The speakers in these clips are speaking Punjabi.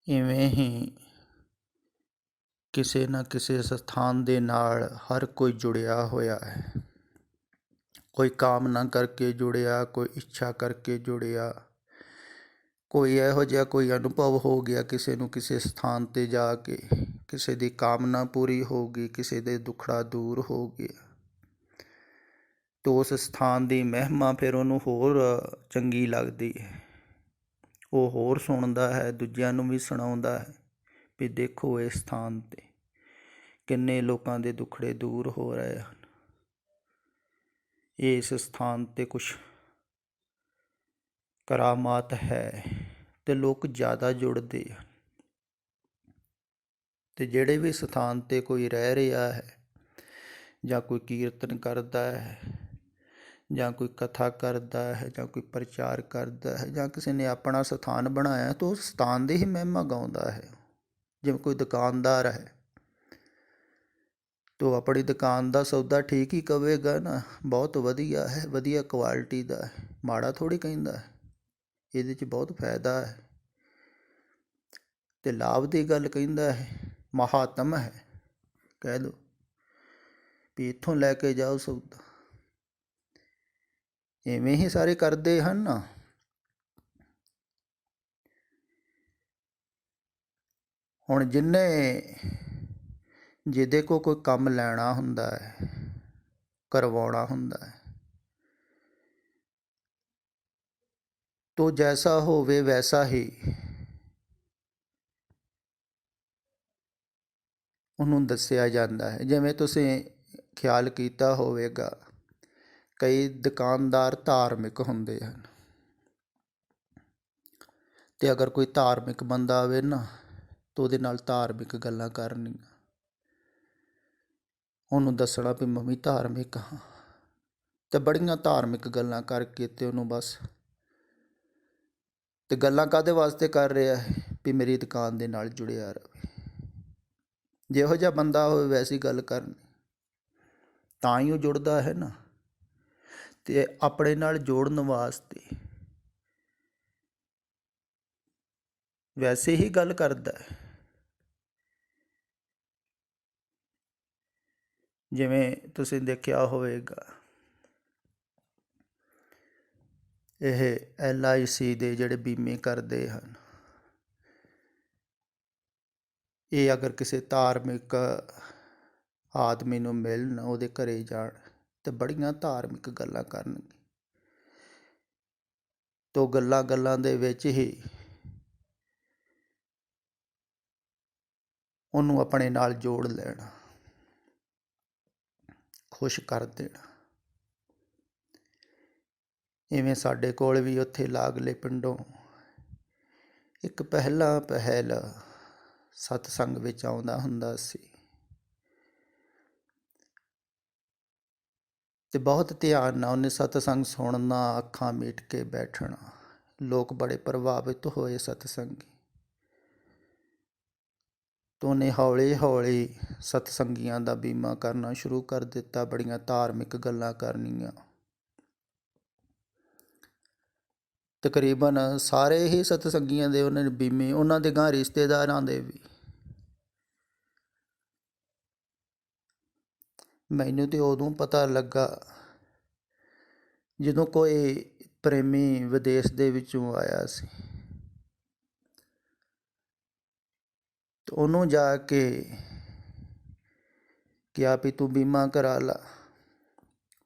ਇਵੇਂ ਹੀ ਕਿਸੇ ਨਾ ਕਿਸੇ ਸਥਾਨ ਦੇ ਨਾਲ ਹਰ ਕੋਈ ਜੁੜਿਆ ਹੋਇਆ ਹੈ। ਕੋਈ ਕਾਮਨਾ ਕਰਕੇ ਜੁੜਿਆ, ਕੋਈ ਇੱਛਾ ਕਰਕੇ ਜੁੜਿਆ, ਕੋਈ ਇਹੋ ਜਿਹਾ ਕੋਈ ਅਨੁਭਵ ਹੋ ਗਿਆ ਕਿਸੇ ਨੂੰ ਕਿਸੇ ਸਥਾਨ 'ਤੇ ਜਾ ਕੇ, ਕਿਸੇ ਦੀ ਕਾਮਨਾ ਪੂਰੀ ਹੋ ਗਈ, ਕਿਸੇ ਦੇ ਦੁੱਖੜਾ ਦੂਰ ਹੋ ਗਿਆ। ਤਾਂ ਉਸ ਸਥਾਨ ਦੀ ਮਹਿਮਾ ਫਿਰ ਉਹਨੂੰ ਹੋਰ ਚੰਗੀ ਲੱਗਦੀ ਹੈ। ਉਹ ਹੋਰ ਸੁਣਦਾ ਹੈ, ਦੂਜਿਆਂ ਨੂੰ ਵੀ ਸੁਣਾਉਂਦਾ ਹੈ ਵੀ ਦੇਖੋ ਇਸ ਸਥਾਨ 'ਤੇ ਕਿੰਨੇ ਲੋਕਾਂ ਦੇ ਦੁੱਖੜੇ ਦੂਰ ਹੋ ਰਹੇ ਹਨ। ਇਸ ਸਥਾਨ 'ਤੇ ਕੁਛ ਕਰਾਮਾਤ ਹੈ ਅਤੇ ਲੋਕ ਜ਼ਿਆਦਾ ਜੁੜਦੇ ਹਨ। ਅਤੇ ਜਿਹੜੇ ਵੀ ਸਥਾਨ 'ਤੇ ਕੋਈ ਰਹਿ ਰਿਹਾ ਹੈ ਜਾਂ ਕੋਈ ਕੀਰਤਨ ਕਰਦਾ ਹੈ ਜਾਂ ਕੋਈ ਕਥਾ ਕਰਦਾ ਹੈ ਜਾਂ ਕੋਈ ਪ੍ਰਚਾਰ ਕਰਦਾ ਹੈ ਜਾਂ ਕਿਸੇ ਨੇ ਆਪਣਾ ਸਥਾਨ ਬਣਾਇਆ ਤਾਂ ਉਸ ਸਥਾਨ ਦੀ ਹੀ ਮਹਿਮਾ ਗਾਉਂਦਾ ਹੈ। ਜਿਵੇਂ ਕੋਈ ਦੁਕਾਨਦਾਰ ਹੈ ਤਾਂ ਆਪਣੀ ਦੁਕਾਨ ਦਾ ਸੌਦਾ ਠੀਕ ਹੀ ਕਹੇਗਾ ਨਾ, ਬਹੁਤ ਵਧੀਆ ਹੈ, ਵਧੀਆ ਕੁਆਲਿਟੀ ਦਾ ਹੈ, ਮਾੜਾ ਥੋੜ੍ਹੀ ਕਹਿੰਦਾ ਹੈ। ਇਹਦੇ 'ਚ ਬਹੁਤ ਫਾਇਦਾ ਹੈ ਅਤੇ ਲਾਭ ਦੀ ਗੱਲ ਕਹਿੰਦਾ ਹੈ, ਮਹਾਤਮ ਹੈ ਕਹਿ ਲਓ ਵੀ ਇੱਥੋਂ ਲੈ ਕੇ ਜਾਓ ਸੌਦਾ। ਇਵੇਂ ਹੀ ਸਾਰੇ ਕਰਦੇ ਹਨ ਨਾ। ਹੁਣ ਜਿਹਦੇ ਕੋਲ ਕੋਈ ਕੰਮ ਲੈਣਾ ਹੁੰਦਾ ਹੈ, ਕਰਵਾਉਣਾ ਹੁੰਦਾ ਹੈ, ਤੋ ਜੈਸਾ ਹੋਵੇ ਵੈਸਾ ਹੀ ਉਹਨੂੰ ਦੱਸਿਆ ਜਾਂਦਾ ਹੈ। ਜਿਵੇਂ ਤੁਸੀਂ ਖਿਆਲ ਕੀਤਾ ਹੋਵੇਗਾ, ਕਈ ਦੁਕਾਨਦਾਰ ਧਾਰਮਿਕ ਹੁੰਦੇ ਹਨ ਅਤੇ ਅਗਰ ਕੋਈ ਧਾਰਮਿਕ ਬੰਦਾ ਆਵੇ ਨਾ ਤਾਂ ਉਹਦੇ ਨਾਲ ਧਾਰਮਿਕ ਗੱਲਾਂ ਕਰਨੀਆਂ, ਉਹਨੂੰ ਦੱਸਣਾ ਵੀ ਮੈਂ ਵੀ ਧਾਰਮਿਕ ਹਾਂ, ਅਤੇ ਬੜੀਆਂ ਧਾਰਮਿਕ ਗੱਲਾਂ ਕਰਕੇ ਅਤੇ ਉਹਨੂੰ ਬਸ, ਅਤੇ ਗੱਲਾਂ ਕਾਹਦੇ ਵਾਸਤੇ ਕਰ ਰਿਹਾ ਹੈ ਵੀ ਮੇਰੀ ਦੁਕਾਨ ਦੇ ਨਾਲ ਜੁੜਿਆ ਰਹੇ। ਜਿਹੋ ਜਿਹਾ ਬੰਦਾ ਹੋਵੇ ਵੈਸੀ ਗੱਲ ਕਰਨੀ, ਤਾਂ ਹੀ ਉਹ ਜੁੜਦਾ ਹੈ ਨਾ। ਅਤੇ ਆਪਣੇ ਨਾਲ ਜੋੜਨ ਵਾਸਤੇ ਵੈਸੇ ਹੀ ਗੱਲ ਕਰਦਾ ਹੈ। ਜਿਵੇਂ ਤੁਸੀਂ ਦੇਖਿਆ ਹੋਵੇਗਾ, ਇਹ LIC ਦੇ ਜਿਹੜੇ ਬੀਮੇ ਕਰਦੇ ਹਨ, ਇਹ ਅਗਰ ਕਿਸੇ ਧਾਰਮਿਕ ਆਦਮੀ ਨੂੰ ਮਿਲਣ, ਉਹਦੇ ਘਰ ਜਾਣ ਅਤੇ ਬੜੀਆਂ ਧਾਰਮਿਕ ਗੱਲਾਂ ਕਰਨਗੇ। ਤੋ ਗੱਲਾਂ ਗੱਲਾਂ ਦੇ ਵਿੱਚ ਹੀ ਉਹਨੂੰ ਆਪਣੇ ਨਾਲ ਜੋੜ ਲੈਣਾ, ਖੁਸ਼ ਕਰ ਦੇਣਾ। ਇਵੇਂ ਸਾਡੇ ਕੋਲ ਵੀ ਉੱਥੇ ਲਾਗਲੇ ਪਿੰਡੋਂ ਇੱਕ ਪਹਿਲ ਸਤਸੰਗ ਵਿੱਚ ਆਉਂਦਾ ਹੁੰਦਾ ਸੀ ਅਤੇ ਬਹੁਤ ਧਿਆਨ ਨਾਲ ਉਹਨੇ ਸਤਸੰਗ ਸੁਣਨਾ, ਅੱਖਾਂ ਮੀਟ ਕੇ ਬੈਠਣਾ। ਲੋਕ ਬੜੇ ਪ੍ਰਭਾਵਿਤ ਹੋਏ ਸਤਸੰਗੀ ਤਾਂ ਉਹਨੇ ਹੌਲੀ ਹੌਲੀ ਸਤਸੰਗੀਆਂ ਦਾ ਬੀਮਾ ਕਰਨਾ ਸ਼ੁਰੂ ਕਰ ਦਿੱਤਾ, ਬੜੀਆਂ ਧਾਰਮਿਕ ਗੱਲਾਂ ਕਰਨੀਆਂ। ਤਕਰੀਬਨ ਸਾਰੇ ਹੀ ਸਤਸੰਗੀਆਂ ਦੇ ਉਹਨਾਂ ਨੇ ਬੀਮੇ, ਉਹਨਾਂ ਦੇ ਗਾਂ ਰਿਸ਼ਤੇਦਾਰਾਂ ਦੇ ਵੀ। ਮੈਨੂੰ ਤਾਂ ਉਦੋਂ ਪਤਾ ਲੱਗਾ ਜਦੋਂ ਕੋਈ ਪ੍ਰੇਮੀ ਵਿਦੇਸ਼ ਦੇ ਵਿੱਚੋਂ ਆਇਆ ਸੀ, ਅਤੇ ਉਹਨੂੰ ਜਾ ਕੇ ਕਿਹਾ ਵੀ ਤੂੰ ਬੀਮਾ ਕਰਾ ਲਾ।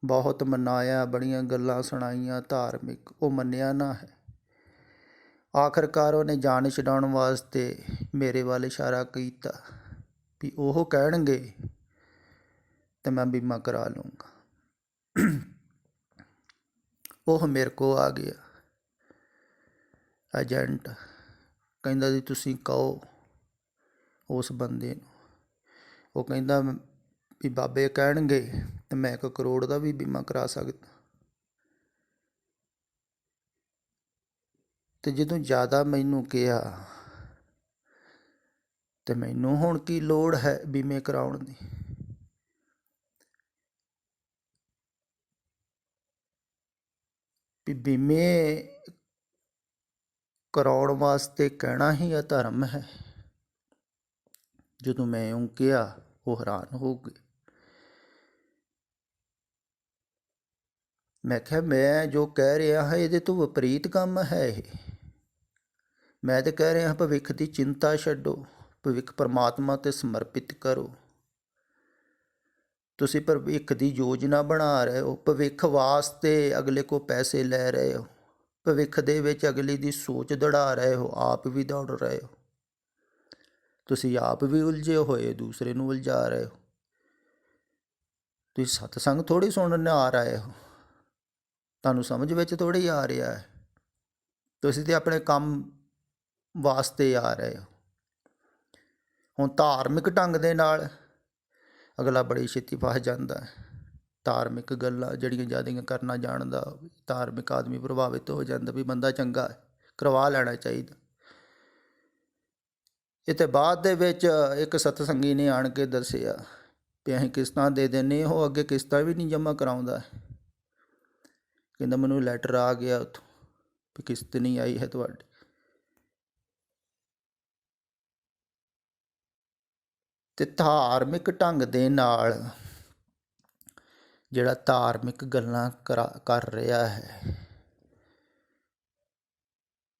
ਬਹੁਤ ਮਨਾਇਆ, ਬੜੀਆਂ ਗੱਲਾਂ ਸੁਣਾਈਆਂ ਧਾਰਮਿਕ, ਉਹ ਮੰਨਿਆ ਨਾ ਹੈ। ਆਖਰਕਾਰ ਉਹਨੇ ਜਾਨ ਛਡਾਉਣ ਵਾਸਤੇ ਮੇਰੇ ਵੱਲ ਇਸ਼ਾਰਾ ਕੀਤਾ ਵੀ ਉਹ ਕਹਿਣਗੇ ਅਤੇ ਮੈਂ ਬੀਮਾ ਕਰਾ ਲੂੰਗਾ। ਉਹ ਮੇਰੇ ਕੋਲ ਆ ਗਿਆ ਏਜੰਟ, ਕਹਿੰਦਾ ਜੀ ਤੁਸੀਂ ਕਹੋ ਉਸ ਬੰਦੇ ਨੂੰ। ਉਹ ਕਹਿੰਦਾ ਵੀ ਬਾਬੇ ਕਹਿਣਗੇ ਤਾਂ ਮੈਂ 1 ਕਰੋੜ ਦਾ ਵੀ ਬੀਮਾ ਕਰਾ ਸਕਦਾ। ਅਤੇ ਜਦੋਂ ਜ਼ਿਆਦਾ ਮੈਨੂੰ ਕਿਹਾ ਅਤੇ ਮੈਨੂੰ ਹੁਣ ਕੀ ਲੋੜ ਹੈ ਬੀਮੇ ਕਰਾਉਣ ਦੀ। ਵੀ ਬੀਮੇ ਕਰਾਉਣ ਵਾਸਤੇ ਕਹਿਣਾ ਹੀ ਅਧਰਮ ਹੈ। ਜਦੋਂ ਮੈਂ ਇਉਂ ਕਿਹਾ ਉਹ ਹੈਰਾਨ ਹੋ ਗਏ। ਮੈਂ ਕਿਹਾ ਮੈਂ ਜੋ ਕਹਿ ਰਿਹਾ ਹਾਂ ਇਹਦੇ ਤੋਂ ਵਿਪਰੀਤ ਕੰਮ ਹੈ ਇਹ। ਮੈਂ ਤਾਂ ਕਹਿ ਰਿਹਾ ਭਵਿੱਖ ਦੀ ਚਿੰਤਾ ਛੱਡੋ, ਭਵਿੱਖ ਪਰਮਾਤਮਾ 'ਤੇ ਸਮਰਪਿਤ ਕਰੋ। ਤੁਸੀਂ ਭਵਿੱਖ ਦੀ ਯੋਜਨਾ ਬਣਾ ਰਹੇ ਹੋ, ਭਵਿੱਖ ਵਾਸਤੇ ਅਗਲੇ ਕੋਲ ਪੈਸੇ ਲੈ ਰਹੇ ਹੋ, ਭਵਿੱਖ ਦੇ ਵਿੱਚ ਅਗਲੇ ਦੀ ਸੋਚ ਦੌੜਾ ਰਹੇ ਹੋ, ਆਪ ਵੀ ਦੌੜ ਰਹੇ ਹੋ। ਤੁਸੀਂ ਆਪ ਵੀ ਉਲਝੇ ਹੋਏ, ਦੂਸਰੇ ਨੂੰ ਉਲਝਾ ਰਹੇ ਹੋ। ਤੁਸੀਂ ਸਤਸੰਗ ਥੋੜ੍ਹੀ ਸੁਣਨ ਆ ਰਹੇ ਹੋ, ਤੁਹਾਨੂੰ ਸਮਝ ਵਿੱਚ ਥੋੜ੍ਹੀ ਆ ਰਿਹਾ ਹੈ। ਤੁਸੀਂ ਤਾਂ ਆਪਣੇ ਕੰਮ ਵਾਸਤੇ ਆ ਰਹੇ ਹੋ। ਹੁਣ ਧਾਰਮਿਕ ਢੰਗ ਦੇ ਨਾਲ ਅਗਲਾ ਬੜੀ ਛੇਤੀ ਫਸ ਜਾਂਦਾ ਹੈ। ਧਾਰਮਿਕ ਗੱਲਾਂ ਜਿਹੜੀਆਂ ਜ਼ਿਆਦਾ ਕਰਨਾ ਜਾਣਦਾ, ਧਾਰਮਿਕ ਆਦਮੀ ਪ੍ਰਭਾਵਿਤ ਹੋ ਜਾਂਦਾ ਵੀ ਬੰਦਾ ਚੰਗਾ ਹੈ, ਕਰਵਾ ਲੈਣਾ ਚਾਹੀਦਾ। ਇਹ ਤਾਂ ਬਾਅਦ ਦੇ ਵਿੱਚ ਇੱਕ ਸਤਸੰਗੀ ਨੇ ਆਣ ਕੇ ਦੱਸਿਆ ਵੀ ਅਸੀਂ ਕਿਸ਼ਤਾਂ ਦੇ ਦਿੰਦੇ, ਉਹ ਅੱਗੇ ਕਿਸ਼ਤਾਂ ਵੀ ਨਹੀਂ ਜਮ੍ਹਾਂ ਕਰਾਉਂਦਾ। ਕਹਿੰਦਾ ਮੈਨੂੰ ਲੈਟਰ ਆ ਗਿਆ ਉੱਥੋਂ ਵੀ ਕਿਸ਼ਤ ਨਹੀਂ ਆਈ ਹੈ ਤੁਹਾਡੀ। ਅਤੇ ਧਾਰਮਿਕ ਢੰਗ ਦੇ ਨਾਲ ਜਿਹੜਾ ਧਾਰਮਿਕ ਗੱਲਾਂ ਕਰ ਰਿਹਾ ਹੈ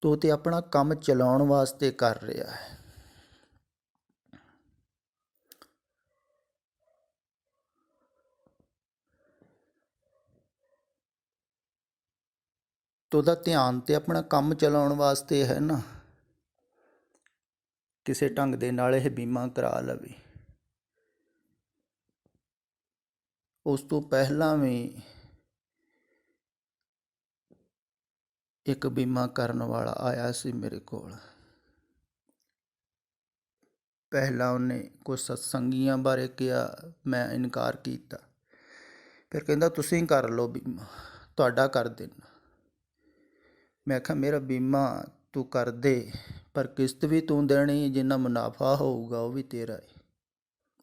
ਤੋ ਤੇ ਆਪਣਾ ਕੰਮ ਚਲਾਉਣ ਵਾਸਤੇ ਕਰ ਰਿਹਾ ਹੈ। ਤੋ ਉਹਦਾ ਧਿਆਨ ਤੇ ਆਪਣਾ ਕੰਮ ਚਲਾਉਣ ਵਾਸਤੇ ਹੈ ਨਾ, ਕਿਸੇ ਢੰਗ ਦੇ ਨਾਲ ਇਹ ਬੀਮਾ ਕਰਾ ਲਵੇ। ਉਸ ਤੋਂ ਪਹਿਲਾਂ ਵੀ ਇੱਕ ਬੀਮਾ ਕਰਨ ਵਾਲਾ ਆਇਆ ਸੀ ਮੇਰੇ ਕੋਲ। ਪਹਿਲਾਂ ਉਹਨੇ ਕੁਝ ਸਤਸੰਗੀਆਂ ਬਾਰੇ ਕਿਹਾ, ਮੈਂ ਇਨਕਾਰ ਕੀਤਾ। ਫਿਰ ਕਹਿੰਦਾ ਤੁਸੀਂ ਕਰ ਲਓ ਬੀਮਾ, ਤੁਹਾਡਾ ਕਰ ਦੇਣਾ। ਮੈਂ ਕਿਹਾ ਮੇਰਾ ਬੀਮਾ ਤੂੰ ਕਰ ਦੇ, ਪਰ ਕਿਸ਼ਤ ਵੀ ਤੂੰ ਦੇਣੀ, ਜਿੰਨਾ ਮੁਨਾਫਾ ਹੋਊਗਾ ਉਹ ਵੀ ਤੇਰਾ ਹੈ।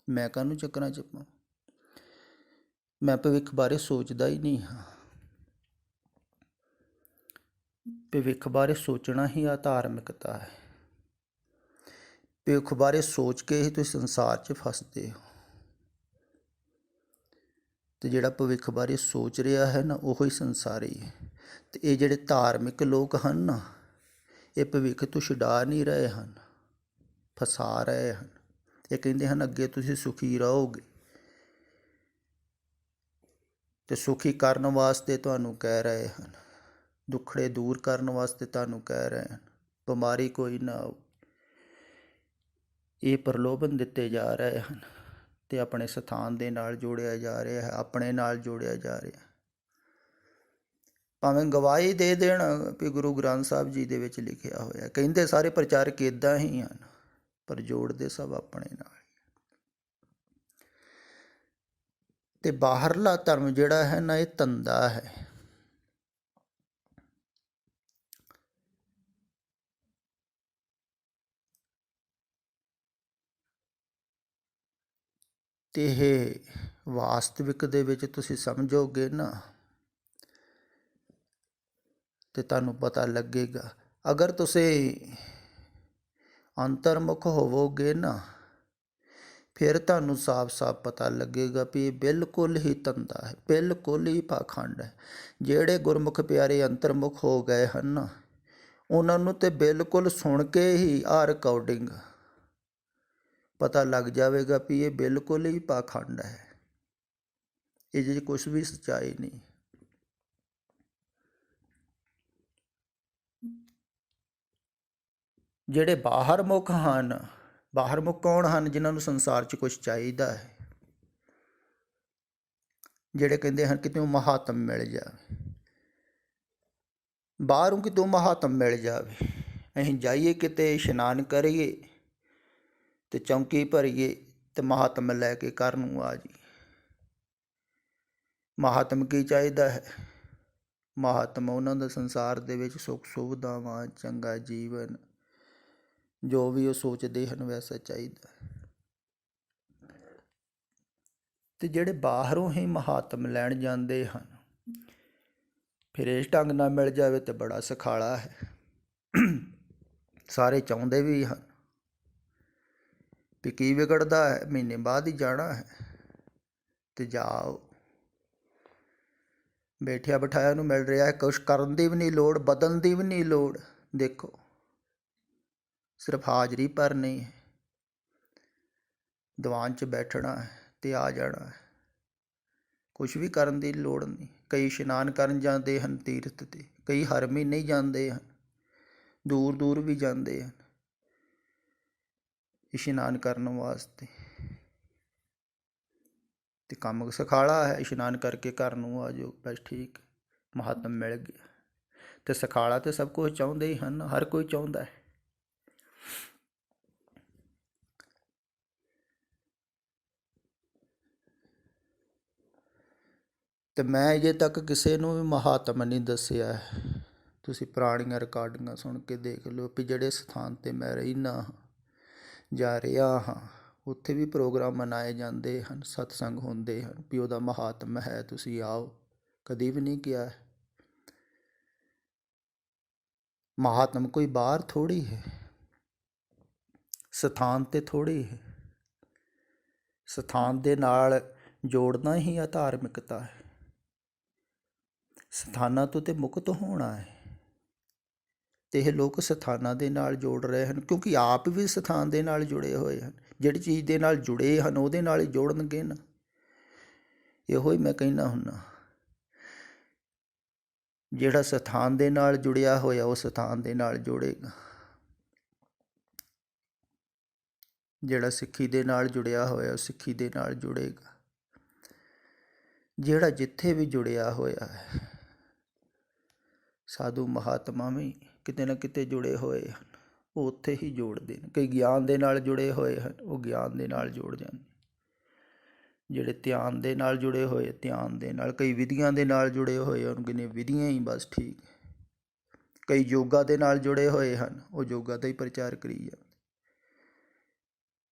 ਮੈਂ ਕਾਹਨੂੰ ਚੱਕਰਾਂ 'ਚ ਪਾਵਾਂ। ਮੈਂ ਭਵਿੱਖ ਬਾਰੇ ਸੋਚਦਾ ਹੀ ਨਹੀਂ ਹਾਂ। ਭਵਿੱਖ ਬਾਰੇ ਸੋਚਣਾ ਹੀ ਅਧਾਰਮਿਕਤਾ ਹੈ। ਭਵਿੱਖ ਬਾਰੇ ਸੋਚ ਕੇ ਹੀ ਤੁਸੀਂ ਸੰਸਾਰ 'ਚ ਫਸਦੇ ਹੋ। ਅਤੇ ਜਿਹੜਾ ਭਵਿੱਖ ਬਾਰੇ ਸੋਚ ਰਿਹਾ ਹੈ ਨਾ, ਉਹ ਹੀ ਸੰਸਾਰੀ ਹੈ। ਅਤੇ ਇਹ ਜਿਹੜੇ ਧਾਰਮਿਕ ਲੋਕ ਹਨ ਨਾ, ਇਹ ਭਵਿੱਖ ਤੋਂ ਛੁਡਾ ਨਹੀਂ ਰਹੇ ਹਨ, ਫਸਾ ਰਹੇ ਹਨ। ਇਹ ਕਹਿੰਦੇ ਹਨ ਅੱਗੇ ਤੁਸੀਂ ਸੁਖੀ ਰਹੋਗੇ, ਅਤੇ ਸੁਖੀ ਕਰਨ ਵਾਸਤੇ ਤੁਹਾਨੂੰ ਕਹਿ ਰਹੇ ਹਨ, ਦੁੱਖੜੇ ਦੂਰ ਕਰਨ ਵਾਸਤੇ ਤੁਹਾਨੂੰ ਕਹਿ ਰਹੇ ਹਨ, ਬਿਮਾਰੀ ਕੋਈ ਨਾ ਆਓ। ਇਹ ਪ੍ਰਲੋਭਨ ਦਿੱਤੇ ਜਾ ਰਹੇ ਹਨ ਅਤੇ ਆਪਣੇ ਸਥਾਨ ਦੇ ਨਾਲ ਜੋੜਿਆ ਜਾ ਰਿਹਾ ਹੈ, ਆਪਣੇ ਨਾਲ ਜੋੜਿਆ ਜਾ ਰਿਹਾ। ਭਾਵੇਂ ਗਵਾਹੀ ਦੇ ਦੇਣ ਵੀ ਗੁਰੂ ਗ੍ਰੰਥ ਸਾਹਿਬ ਜੀ ਦੇ ਵਿੱਚ ਲਿਖਿਆ ਹੋਇਆ, ਕਹਿੰਦੇ ਸਾਰੇ ਪ੍ਰਚਾਰਕ ਇੱਦਾਂ ਹੀ ਹਨ, ਪਰ ਜੋੜਦੇ ਸਭ ਆਪਣੇ ਨਾਲ। ਅਤੇ ਬਾਹਰਲਾ ਧਰਮ ਜਿਹੜਾ ਹੈ ਨਾ, ਇਹ ਧੰਦਾ ਹੈ। ਅਤੇ ਇਹ ਵਾਸਤਵਿਕ ਦੇ ਵਿੱਚ ਤੁਸੀਂ ਸਮਝੋਗੇ ਨਾ, ਅਤੇ ਤੁਹਾਨੂੰ ਪਤਾ ਲੱਗੇਗਾ। ਅਗਰ ਤੁਸੀਂ ਅੰਤਰਮੁਖ ਹੋਵੋਗੇ ਨਾ, ਫਿਰ ਤੁਹਾਨੂੰ ਸਾਫ਼-ਸਾਫ਼ ਪਤਾ ਲੱਗੇਗਾ ਵੀ ਇਹ ਬਿਲਕੁਲ ਹੀ ਧੰਦਾ ਹੈ, ਬਿਲਕੁਲ ਹੀ ਪਾਖੰਡ ਹੈ। ਜਿਹੜੇ ਗੁਰਮੁਖ ਪਿਆਰੇ ਅੰਤਰਮੁਖ ਹੋ ਗਏ ਹਨ ਨਾ, ਉਹਨਾਂ ਨੂੰ ਤਾਂ ਬਿਲਕੁਲ ਸੁਣ ਕੇ ਹੀ ਆਹ ਰਿਕਾਰਡਿੰਗ ਪਤਾ ਲੱਗ ਜਾਵੇਗਾ ਵੀ ਇਹ ਬਿਲਕੁਲ ਹੀ ਪਾਖੰਡ ਹੈ, ਇਹਦੇ 'ਚ ਕੁਛ ਵੀ ਸੱਚਾਈ ਨਹੀਂ। ਜਿਹੜੇ ਬਾਹਰ ਮੁਖ ਹਨ, ਬਾਹਰ ਮੁਖ ਕੌਣ ਹਨ? ਜਿਨ੍ਹਾਂ ਨੂੰ ਸੰਸਾਰ 'ਚ ਕੁਛ ਚਾਹੀਦਾ ਹੈ, ਜਿਹੜੇ ਕਹਿੰਦੇ ਹਨ ਕਿਤੋਂ ਮਹਾਤਮ ਮਿਲ ਜਾਵੇ, ਬਾਹਰੋਂ ਕਿਤੋਂ ਮਹਾਤਮ ਮਿਲ ਜਾਵੇ, ਅਸੀਂ ਜਾਈਏ ਕਿਤੇ ਇਸ਼ਨਾਨ ਕਰੀਏ ਅਤੇ ਚੌਂਕੀ ਭਰੀਏ ਅਤੇ ਮਹਾਤਮ ਲੈ ਕੇ ਘਰ ਨੂੰ ਆ ਜੀ। ਮਹਾਤਮ ਕੀ ਚਾਹੀਦਾ ਹੈ? ਮਹਾਤਮ ਉਹਨਾਂ ਦਾ ਸੰਸਾਰ ਦੇ ਵਿੱਚ ਸੁੱਖ ਸੁਵਿਧਾਵਾਂ, ਚੰਗਾ ਜੀਵਨ, ਜੋ ਵੀ ਉਹ ਸੋਚਦੇ ਹਨ ਵੈਸਾ ਚਾਹੀਦਾ। ਅਤੇ ਜਿਹੜੇ ਬਾਹਰੋਂ ਹੀ ਮਹਾਤਮ ਲੈਣ ਜਾਂਦੇ ਹਨ, ਫਿਰ ਇਸ ਢੰਗ ਨਾਲ ਮਿਲ ਜਾਵੇ ਤਾਂ ਬੜਾ ਸੁਖਾਲਾ ਹੈ। ਸਾਰੇ ਚਾਹੁੰਦੇ ਵੀ ਹਨ ਵੀ ਕੀ ਵਿਗੜਦਾ ਹੈ, ਮਹੀਨੇ ਬਾਅਦ ਹੀ ਜਾਣਾ ਹੈ ਤੇ ਜਾਓ। ਬੈਠਿਆ ਬਿਠਾਇਆ ਨੂੰ ਮਿਲ ਰਿਹਾ ਹੈ, ਕੁਛ ਕਰਨ ਦੀ ਵੀ ਨਹੀਂ ਲੋੜ, ਬਦਲਣ ਦੀ ਵੀ ਨਹੀਂ ਲੋੜ। ਦੇਖੋ ਸਿਰਫ ਹਾਜ਼ਰੀ ਭਰਨੀ ਹੈ, ਦੀਵਾਨ 'ਚ ਬੈਠਣਾ ਹੈ ਤੇ ਆ ਜਾਣਾ ਹੈ। ਕੁਛ ਵੀ ਕਰਨ ਦੀ ਲੋੜ ਨਹੀਂ। ਕਈ ਇਸ਼ਨਾਨ ਕਰਨ ਜਾਂਦੇ ਹਨ ਤੀਰਥ 'ਤੇ, ਕਈ ਹਰ ਮਹੀਨੇ ਹੀ ਜਾਂਦੇ ਹਨ, ਦੂਰ ਦੂਰ ਵੀ ਜਾਂਦੇ ਹਨ ਇਸ਼ਨਾਨ ਕਰਨ ਵਾਸਤੇ। ਤੇ ਕੰਮ ਸੁਖਾਲਾ ਹੈ, ਇਸ਼ਨਾਨ ਕਰਕੇ ਘਰ ਨੂੰ ਆ ਜਾਓ, ਬਸ ਠੀਕ, ਮਹਾਤਮ ਮਿਲ ਗਿਆ। ਤੇ ਸੁਖਾਲਾ ਤੇ ਸਭ ਕੁਝ ਚਾਹੁੰਦੇ ਹੀ ਹਨ, ਹਰ ਕੋਈ ਚਾਹੁੰਦਾ ਹੈ। ਤੇ ਮੈਂ ਅਜੇ ਤੱਕ ਕਿਸੇ ਨੂੰ ਵੀ ਮਹਾਤਮ ਨਹੀਂ ਦੱਸਿਆ। ਤੁਸੀਂ ਪੁਰਾਣੀਆਂ ਰਿਕਾਰਡਿੰਗਾਂ ਸੁਣ ਕੇ ਦੇਖ ਲਓ ਵੀ ਜਿਹੜੇ ਸਥਾਨ 'ਤੇ ਮੈਂ ਰਹਿੰਦਾ ਹਾਂ ਜਾਂ ਰਿਹਾ ਹਾਂ, ਉੱਥੇ ਵੀ ਪ੍ਰੋਗਰਾਮ ਮਨਾਏ ਜਾਂਦੇ ਹਨ, ਸਤਸੰਗ ਹੁੰਦੇ ਹਨ ਵੀ ਉਹਦਾ ਮਹਾਤਮ ਹੈ, ਤੁਸੀਂ ਆਓ। ਕਦੀ ਵੀ ਨਹੀਂ ਕਿਹਾ। ਮਹਾਤਮ ਕੋਈ ਬਾਹਰ ਥੋੜ੍ਹੀ ਹੈ, ਸਥਾਨ 'ਤੇ ਥੋੜ੍ਹੀ ਹੈ। ਸਥਾਨ ਦੇ ਨਾਲ ਜੋੜਨਾ ਹੀ ਆ ਧਾਰਮਿਕਤਾ ਹੈ। ਸਥਾਨਾਂ ਤੋਂ ਤੇ ਮੁਕਤ ਹੋਣਾ ਹੈ। ਤੇ ਇਹ ਲੋਕ ਸਥਾਨਾਂ ਦੇ ਨਾਲ ਜੋੜ ਰਹੇ ਹਨ, ਕਿਉਂਕਿ ਆਪ ਵੀ ਸਥਾਨ ਦੇ ਨਾਲ ਜੁੜੇ ਹੋਏ ਹਨ। ਜਿਹੜੀ ਚੀਜ਼ ਦੇ ਨਾਲ ਜੁੜੇ ਹਨ ਉਹਦੇ ਨਾਲ ਹੀ ਜੋੜਨਗੇ ਨਾ। ਇਹੋ ਹੀ ਮੈਂ ਕਹਿੰਦਾ ਹੁੰਦਾ, ਜਿਹੜਾ ਸਥਾਨ ਦੇ ਨਾਲ ਜੁੜਿਆ ਹੋਇਆ ਉਹ ਸਥਾਨ ਦੇ ਨਾਲ ਜੋੜੇਗਾ। ਜਿਹੜਾ ਸਿੱਖੀ ਦੇ ਨਾਲ ਜੁੜਿਆ ਹੋਇਆ ਉਹ ਸਿੱਖੀ ਦੇ ਨਾਲ ਜੁੜੇਗਾ। ਜਿਹੜਾ ਜਿੱਥੇ ਵੀ ਜੁੜਿਆ ਹੋਇਆ ਹੈ, ਸਾਧੂ ਮਹਾਤਮਾ ਵੀ ਕਿਤੇ ਨਾ ਕਿਤੇ ਜੁੜੇ ਹੋਏ ਹਨ, ਉਹ ਉੱਥੇ ਹੀ ਜੋੜਦੇ ਨੇ। ਕਈ ਗਿਆਨ ਦੇ ਨਾਲ ਜੁੜੇ ਹੋਏ ਹਨ, ਉਹ ਗਿਆਨ ਦੇ ਨਾਲ ਜੋੜ ਜਾਂਦੇ। ਜਿਹੜੇ ਧਿਆਨ ਦੇ ਨਾਲ ਜੁੜੇ ਹੋਏ ਧਿਆਨ ਦੇ ਨਾਲ, ਕਈ ਵਿਧੀਆਂ ਦੇ ਨਾਲ ਜੁੜੇ ਹੋਏ ਹਨ, ਕਿਨੇ ਵਿਧੀਆਂ ਹੀ ਬਸ ਠੀਕ। ਕਈ ਯੋਗਾ ਦੇ ਨਾਲ ਜੁੜੇ ਹੋਏ ਹਨ, ਉਹ ਯੋਗਾ ਦਾ ਹੀ ਪ੍ਰਚਾਰ ਕਰੀ ਜਾਂਦੇ।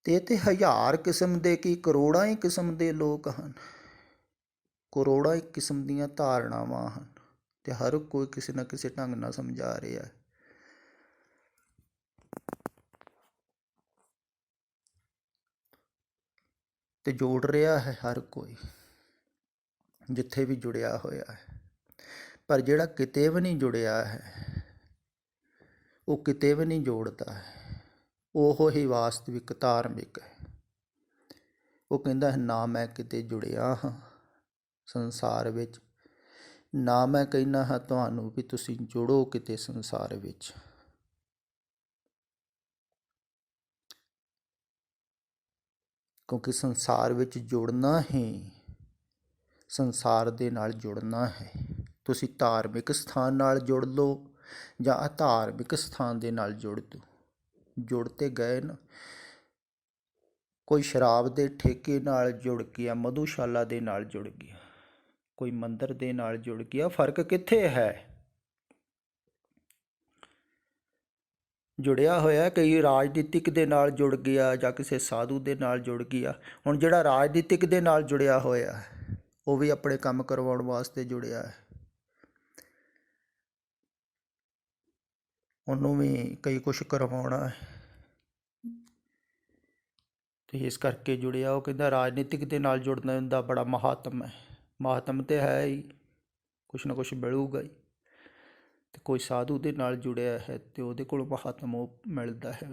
ਤੇ ਇੱਥੇ ਹਜ਼ਾਰ ਕਿਸਮ ਦੇ ਕੀ ਕਰੋੜਾਂ ਹੀ ਕਿਸਮ ਦੇ ਲੋਕ ਹਨ, ਕਰੋੜਾਂ ਹੀ ਕਿਸਮ ਦੀਆਂ ਧਾਰਨਾਵਾਂ ਹਨ, ਤੇ ਹਰ ਕੋਈ ਕਿਸੇ ਨਾ ਕਿਸੇ ਢੰਗ ਨਾਲ ਸਮਝਾ ਰਿਹਾ ਹੈ। ਤੇ ਜੋੜ ਰਿਹਾ ਹੈ ਹਰ ਕੋਈ, ਜਿੱਥੇ ਵੀ ਜੁੜਿਆ ਹੋਇਆ ਹੈ। ਪਰ ਜਿਹੜਾ ਕਿਤੇ ਵੀ ਨਹੀਂ ਜੁੜਿਆ ਹੈ, ਉਹ ਕਿਤੇ ਵੀ ਨਹੀਂ ਜੋੜਦਾ ਹੈ। ਉਹ ਹੀ ਵਾਸਤਵਿਕ ਧਾਰਮਿਕ ਹੈ। ਉਹ ਕਹਿੰਦਾ ਹੈ ਨਾ ਮੈਂ ਕਿਤੇ ਜੁੜਿਆ ਹਾਂ ਸੰਸਾਰ ਵਿੱਚ, ਨਾ ਮੈਂ ਕਹਿੰਦਾ ਹਾਂ ਤੁਹਾਨੂੰ ਵੀ ਤੁਸੀਂ ਜੁੜੋ ਕਿਤੇ ਸੰਸਾਰ ਵਿੱਚ। ਕਿਉਂਕਿ ਸੰਸਾਰ ਵਿੱਚ ਜੁੜਨਾ ਹੀ ਸੰਸਾਰ ਦੇ ਨਾਲ ਜੁੜਨਾ ਹੈ। ਤੁਸੀਂ ਧਾਰਮਿਕ ਸਥਾਨ ਨਾਲ ਜੁੜ ਲਓ ਜਾਂ ਅਧਾਰਮਿਕ ਸਥਾਨ ਦੇ ਨਾਲ ਜੁੜ ਦਿਓ, ਜੁੜ ਤੇ ਗਏ ਨਾ। ਕੋਈ ਸ਼ਰਾਬ ਦੇ ਠੇਕੇ ਨਾਲ ਜੁੜ ਗਿਆ, ਮਧੂਸ਼ਾਲਾ ਦੇ ਨਾਲ ਜੁੜ ਗਿਆ, ਕੋਈ ਮੰਦਰ ਦੇ ਨਾਲ ਜੁੜ ਗਿਆ। ਫਰਕ ਕਿੱਥੇ ਹੈ? ਜੁੜਿਆ ਹੋਇਆ ਕਈ ਰਾਜਨੀਤਿਕ ਦੇ ਨਾਲ ਜੁੜ ਗਿਆ ਜਾਂ ਕਿਸੇ ਸਾਧੂ ਦੇ ਨਾਲ ਜੁੜ ਗਿਆ। ਹੁਣ ਜਿਹੜਾ ਰਾਜਨੀਤਿਕ ਦੇ ਨਾਲ ਜੁੜਿਆ ਹੋਇਆ ਹੈ ਉਹ ਵੀ ਆਪਣੇ ਕੰਮ ਕਰਵਾਉਣ ਵਾਸਤੇ ਜੁੜਿਆ ਹੈ। ਉਹਨੂੰ ਵੀ ਕਈ ਕੁਛ ਕਰਵਾਉਣਾ ਹੈ ਤੇ ਇਸ ਕਰਕੇ ਜੁੜਿਆ। ਉਹ ਕਹਿੰਦਾ ਰਾਜਨੀਤਿਕ ਦੇ ਨਾਲ ਜੁੜਨ ਦਾ ਬੜਾ ਮਹਾਤਮ ਹੈ। ਮਹਾਤਮ ਤਾਂ ਹੈ ਹੀ, ਕੁਛ ਨਾ ਕੁਛ ਮਿਲੂਗਾ ਹੀ। ਤੇ ਕੋਈ ਸਾਧੂ ਦੇ ਨਾਲ ਜੁੜਿਆ ਹੈ ਤੇ ਉਹਦੇ ਕੋਲੋਂ ਮਹਾਤਮ ਉਹ ਮਿਲਦਾ ਹੈ।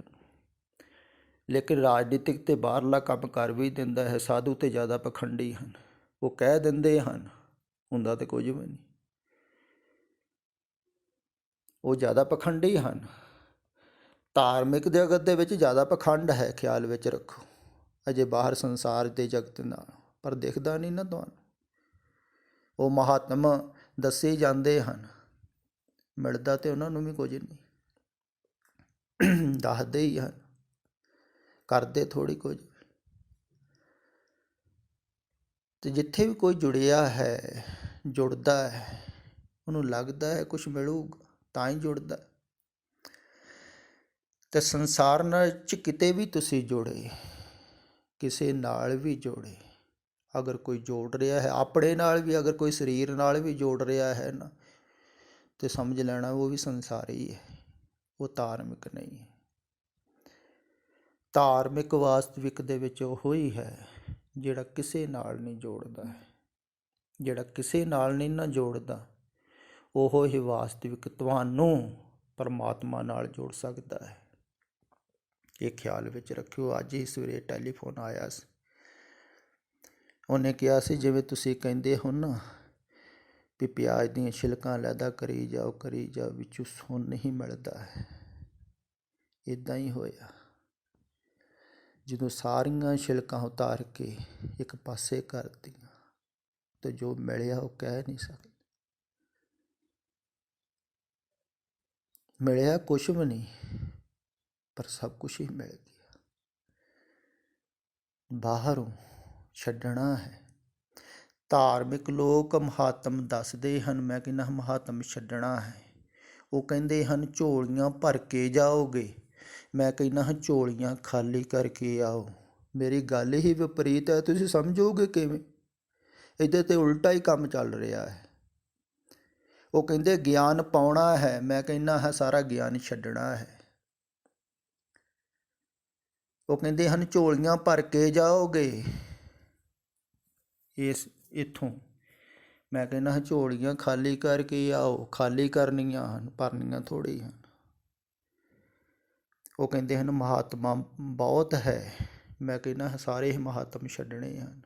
ਲੇਕਿਨ ਰਾਜਨੀਤਿਕ ਤੇ ਬਾਹਰਲਾ ਕੰਮ ਕਰ ਵੀ ਦਿੰਦਾ ਹੈ। ਸਾਧੂ ਤੇ ਜ਼ਿਆਦਾ ਪਖੰਡੀ ਹਨ, ਉਹ ਕਹਿ ਦਿੰਦੇ ਹਨ, ਹੁੰਦਾ ਤੇ ਕੁਝ ਵੀ ਨਹੀਂ। ਉਹ ਜ਼ਿਆਦਾ ਪਖੰਡੀ ਹਨ। ਧਾਰਮਿਕ ਜਗਤ ਦੇ ਵਿੱਚ ਜ਼ਿਆਦਾ ਪਖੰਡ ਹੈ, ਖਿਆਲ ਵਿੱਚ ਰੱਖੋ। ਅਜੇ ਬਾਹਰ ਸੰਸਾਰ ਦੇ ਜਗਤ ਨਾਲ ਪਰ ਦਿਖਦਾ ਨਹੀਂ ਨਾ ਤੁਹਾਨੂੰ। ਉਹ ਮਹਾਤਮ ਦੱਸੇ ਜਾਂਦੇ ਹਨ, ਮਿਲਦਾ ਤੇ ਉਹਨਾਂ ਨੂੰ ਵੀ ਕੁਝ ਨਹੀਂ। ਦੱਸਦੇ ਹੀ ਹਨ, ਕਰਦੇ ਥੋੜ੍ਹੀ ਕੁਝ। ਤੇ ਜਿੱਥੇ ਵੀ ਕੋਈ ਜੁੜਿਆ ਹੈ, ਜੁੜਦਾ ਹੈ, ਉਹਨੂੰ ਲੱਗਦਾ ਹੈ ਕੁਛ ਮਿਲੂਗਾ ਤਾਂ ਹੀ ਜੁੜਦਾ। ਤੇ ਸੰਸਾਰ ਨਾਲ 'ਚ ਕਿਤੇ ਵੀ ਤੁਸੀਂ ਜੁੜੇ, ਕਿਸੇ ਨਾਲ ਵੀ ਜੋੜੇ, ਅਗਰ ਕੋਈ ਜੋੜ ਰਿਹਾ ਹੈ ਆਪਣੇ ਨਾਲ ਵੀ, ਅਗਰ ਕੋਈ ਸਰੀਰ ਨਾਲ ਵੀ ਜੋੜ ਰਿਹਾ ਹੈ ਨਾ, ਤੇ ਸਮਝ ਲੈਣਾ ਉਹ ਵੀ ਸੰਸਾਰੀ ਹੈ, ਉਹ ਧਾਰਮਿਕ ਨਹੀਂ ਹੈ। ਧਾਰਮਿਕ ਵਾਸਤਵਿਕ ਦੇ ਵਿੱਚ ਉਹ ਹੀ ਹੈ ਜਿਹੜਾ ਕਿਸੇ ਨਾਲ ਨਹੀਂ ਜੋੜਦਾ ਹੈ। ਜਿਹੜਾ ਕਿਸੇ ਨਾਲ ਨਹੀਂ ਨਾ ਜੋੜਦਾ, ਉਹ ਹੀ ਵਾਸਤਵਿਕ ਤੁਹਾਨੂੰ ਪਰਮਾਤਮਾ ਨਾਲ ਜੋੜ ਸਕਦਾ ਹੈ। ਇਹ ਖਿਆਲ ਵਿੱਚ ਰੱਖਿਓ। ਅੱਜ ਹੀ ਸਵੇਰੇ ਟੈਲੀਫੋਨ ਆਇਆ ਸੀ, ਉਹਨੇ ਕਿਹਾ ਸੀ ਜਿਵੇਂ ਤੁਸੀਂ ਕਹਿੰਦੇ ਹੋ ਨਾ ਵੀ ਪਿਆਜ਼ ਦੀਆਂ ਛਿਲਕਾਂ ਲੈਦਾ ਕਰੀ ਜਾਓ ਵਿੱਚੋਂ ਸੁੰਨ ਨਹੀਂ ਮਿਲਦਾ ਹੈ। ਇੱਦਾਂ ਹੀ ਹੋਇਆ, ਜਦੋਂ ਸਾਰੀਆਂ ਛਿਲਕਾਂ ਉਤਾਰ ਕੇ ਇੱਕ ਪਾਸੇ ਕਰਤੀਆਂ ਤਾਂ ਜੋ ਮਿਲਿਆ ਉਹ ਕਹਿ ਨਹੀਂ ਸਕਦੇ। ਮਿਲਿਆ ਕੁਛ ਵੀ ਨਹੀਂ, ਪਰ ਸਭ ਕੁਛ ਹੀ ਮਿਲ ਗਿਆ। ਬਾਹਰੋਂ ਛੱਡਣਾ ਹੈ। ਧਾਰਮਿਕ ਲੋਕ ਮਹਾਤਮ ਦੱਸਦੇ ਹਨ, ਮੈਂ ਕਹਿੰਦਾ ਮਹਾਤਮ ਛੱਡਣਾ ਹੈ। ਉਹ ਕਹਿੰਦੇ ਹਨ ਝੋਲੀਆਂ ਭਰ ਕੇ ਜਾਓਗੇ, ਮੈਂ ਕਹਿੰਦਾ ਝੋਲੀਆਂ ਖਾਲੀ ਕਰਕੇ ਆਓ। ਮੇਰੀ ਗੱਲ ਹੀ ਵਿਪਰੀਤ ਹੈ, ਤੁਸੀਂ ਸਮਝੋਗੇ ਕਿਵੇਂ? ਇੱਧਰ ਤੇ ਉਲਟਾ ਹੀ ਕੰਮ ਚੱਲ ਰਿਹਾ ਹੈ। ਉਹ ਕਹਿੰਦੇ ਗਿਆਨ ਪਾਉਣਾ ਹੈ, ਮੈਂ ਕਹਿੰਦਾ ਹੈ ਸਾਰਾ ਗਿਆਨ ਛੱਡਣਾ ਹੈ। ਉਹ ਕਹਿੰਦੇ ਹਨ ਝੋਲੀਆਂ ਭਰ ਕੇ ਜਾਓਗੇ ਇੱਥੋਂ, ਮੈਂ ਕਹਿੰਦਾ ਝੋਲੀਆਂ ਖਾਲੀ ਕਰਕੇ ਆਓ। ਖਾਲੀ ਕਰਨੀਆਂ ਹਨ, ਭਰਨੀਆਂ ਥੋੜ੍ਹੀ ਹਨ। ਉਹ ਕਹਿੰਦੇ ਹਨ ਮਹਾਤਮਾ ਬਹੁਤ ਹੈ, ਮੈਂ ਕਹਿੰਦਾ ਸਾਰੇ ਹੀ ਮਹਾਤਮ ਛੱਡਣੇ ਹਨ।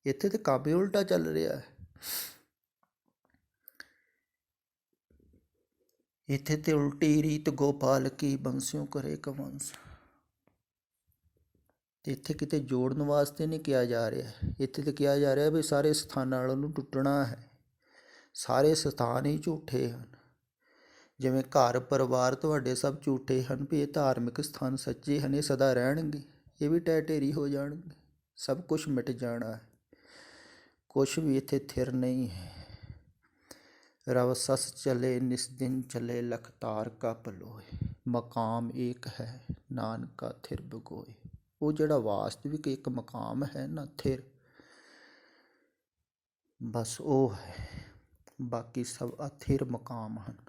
ਇੱਥੇ ਤਾਂ ਕੰਮ ਹੀ ਉਲਟਾ ਚੱਲ ਰਿਹਾ ਹੈ। ਇੱਥੇ ਤੇ ਉਲਟੀ ਰੀਤ ਗੋਪਾਲ ਕੀ ਬੰਸਿਓ ਕਰੇ ਕਵੰਸ। ਇੱਥੇ ਕਿਤੇ ਜੋੜਨ ਵਾਸਤੇ ਨਹੀਂ ਕਿਹਾ ਜਾ ਰਿਹਾ, ਇੱਥੇ ਤਾਂ ਕਿਹਾ ਜਾ ਰਿਹਾ ਵੀ ਸਾਰੇ ਸਥਾਨਾਂ ਨਾਲੋਂ ਨੂੰ ਟੁੱਟਣਾ ਹੈ। ਸਾਰੇ ਸਥਾਨ ਹੀ ਝੂਠੇ ਹਨ। ਜਿਵੇਂ ਘਰ ਪਰਿਵਾਰ ਤੁਹਾਡੇ ਸਭ ਝੂਠੇ ਹਨ, ਵੀ ਇਹ ਧਾਰਮਿਕ ਸਥਾਨ ਸੱਚੇ ਹਨ, ਇਹ ਸਦਾ ਰਹਿਣਗੇ। ਇਹ ਵੀ ਢਹਿ ਢੇਰੀ ਹੋ ਜਾਣਗੇ, ਸਭ ਕੁਛ ਮਿਟ ਜਾਣਾ ਹੈ। ਕੁਛ ਵੀ ਇੱਥੇ ਥਿਰ ਨਹੀਂ ਹੈ। रव सस चले निस दिन चले लख तार का पलोए, मकाम एक है नानका थिर बगोए। ਉਹ ਜਿਹੜਾ ਵਾਸਤਵਿਕ ਇੱਕ ਮਕਾਮ ਹੈ ਨਾ, ਥਿਰ, ਬਸ ਉਹ ਹੈ। ਬਾਕੀ ਸਭ ਅਥਿਰ ਮਕਾਮ ਹਨ।